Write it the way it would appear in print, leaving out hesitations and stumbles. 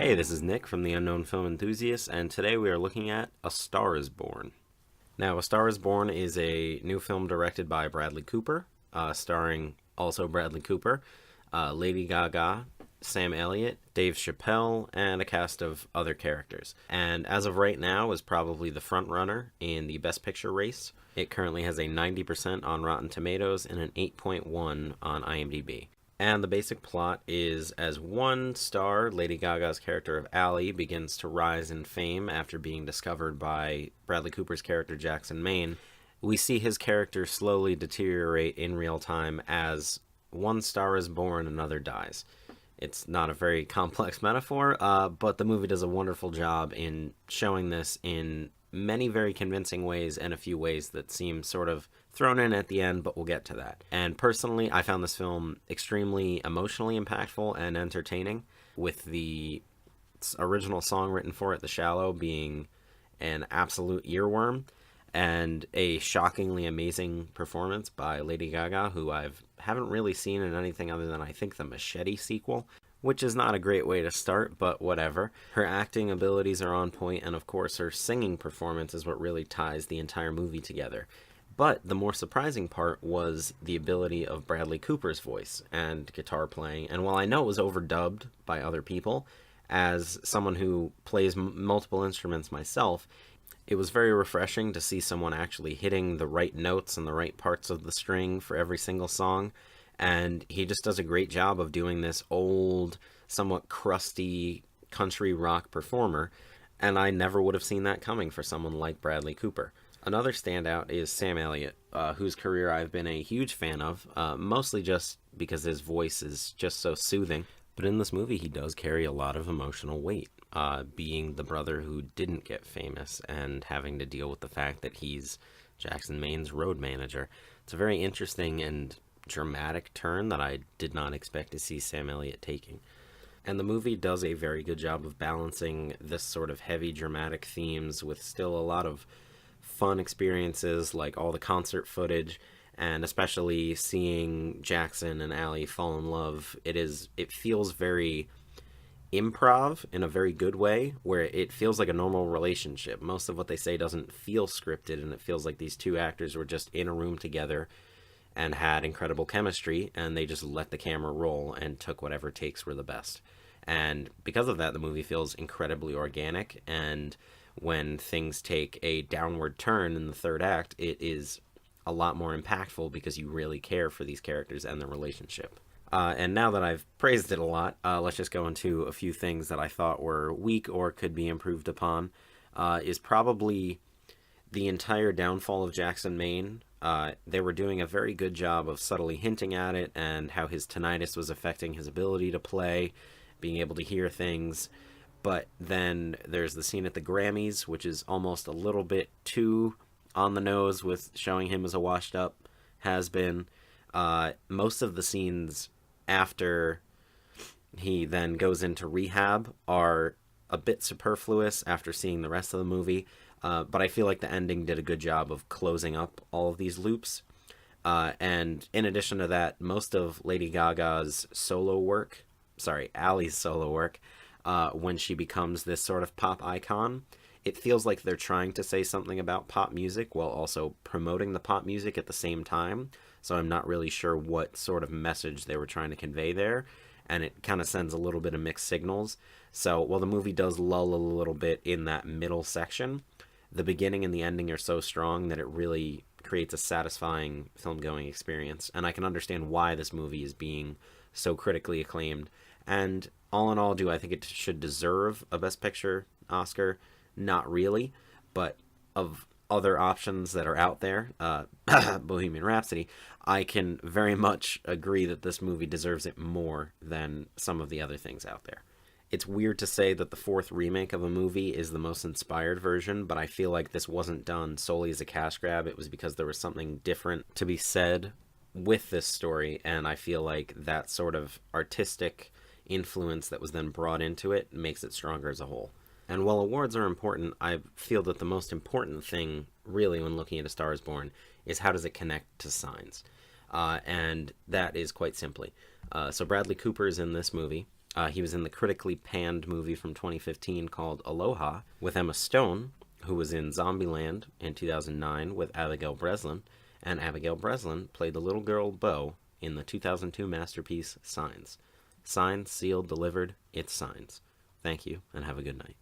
Hey, this is Nick from the Unknown Film Enthusiast, and today we are looking at A Star is Born. Now, A Star is Born is a new film directed by Bradley Cooper, starring also Bradley Cooper, Lady Gaga, Sam Elliott, Dave Chappelle, and a cast of other characters. And as of right now, is probably the frontrunner in the Best Picture race. It currently has a 90% on Rotten Tomatoes and an 8.1 on IMDb. And the basic plot is, as one star, Lady Gaga's character of Ally, begins to rise in fame after being discovered by Bradley Cooper's character Jackson Maine, we see his character slowly deteriorate in real time as one star is born, another dies. It's not a very complex metaphor, but the movie does a wonderful job in showing this in many very convincing ways and a few ways that seem sort of thrown in at the end, but we'll get to that. And personally, I found this film extremely emotionally impactful and entertaining, with the original song written for it, The Shallow, being an absolute earworm, and a shockingly amazing performance by Lady Gaga, who haven't really seen in anything other than, I think, the Machete sequel, which is not a great way to start, but whatever. Her acting abilities are on point, and of course her singing performance is what really ties the entire movie together. But the more surprising part was the ability of Bradley Cooper's voice and guitar playing, and while I know it was overdubbed by other people, as someone who plays multiple instruments myself, it was very refreshing to see someone actually hitting the right notes and the right parts of the string for every single song. And he just does a great job of doing this old, somewhat crusty country rock performer, and I never would have seen that coming for someone like Bradley Cooper. Another standout is Sam Elliott, whose career I've been a huge fan of, mostly just because his voice is just so soothing. But in this movie, he does carry a lot of emotional weight, being the brother who didn't get famous and having to deal with the fact that he's Jackson Maine's road manager. It's a very interesting and dramatic turn that I did not expect to see Sam Elliott taking. And the movie does a very good job of balancing this sort of heavy dramatic themes with still a lot of fun experiences, like all the concert footage, and especially seeing Jackson and Ally fall in love. It feels very improv in a very good way, where it feels like a normal relationship. Most of what they say doesn't feel scripted, and it feels like these two actors were just in a room together and had incredible chemistry, and they just let the camera roll and took whatever takes were the best. And because of that, the movie feels incredibly organic, and when things take a downward turn in the third act, it is a lot more impactful because you really care for these characters and their relationship. And now that I've praised it a lot, let's just go into a few things that I thought were weak or could be improved upon. Is probably the entire downfall of Jackson Maine. They were doing a very good job of subtly hinting at it and how his tinnitus was affecting his ability to play, being able to hear things. But then there's the scene at the Grammys, which is almost a little bit too on the nose with showing him as a washed up has-been. Most of the scenes after he then goes into rehab are a bit superfluous after seeing the rest of the movie. But I feel like the ending did a good job of closing up all of these loops. And in addition to that, most of Lady Gaga's Ally's solo work, when she becomes this sort of pop icon, it feels like they're trying to say something about pop music while also promoting the pop music at the same time. So I'm not really sure what sort of message they were trying to convey there, and it kind of sends a little bit of mixed signals. So while the movie does lull a little bit in that middle section, the beginning and the ending are so strong that it really creates a satisfying film-going experience. And I can understand why this movie is being so critically acclaimed. And all in all, do I think it should deserve a Best Picture Oscar? Not really. But of other options that are out there, Bohemian Rhapsody, I can very much agree that this movie deserves it more than some of the other things out there. It's weird to say that the fourth remake of a movie is the most inspired version, but I feel like this wasn't done solely as a cash grab. It was because there was something different to be said with this story, and I feel like that sort of artistic influence that was then brought into it makes it stronger as a whole. And while awards are important, I feel that the most important thing, really, when looking at A Star is Born, is how does it connect to Signs? And that is quite simply. So Bradley Cooper is in this movie. He was in the critically panned movie from 2015 called Aloha with Emma Stone, who was in Zombieland in 2009 with Abigail Breslin, and Abigail Breslin played the little girl Bo in the 2002 masterpiece Signs. Signed, sealed, delivered, it's Signs. Thank you, and have a good night.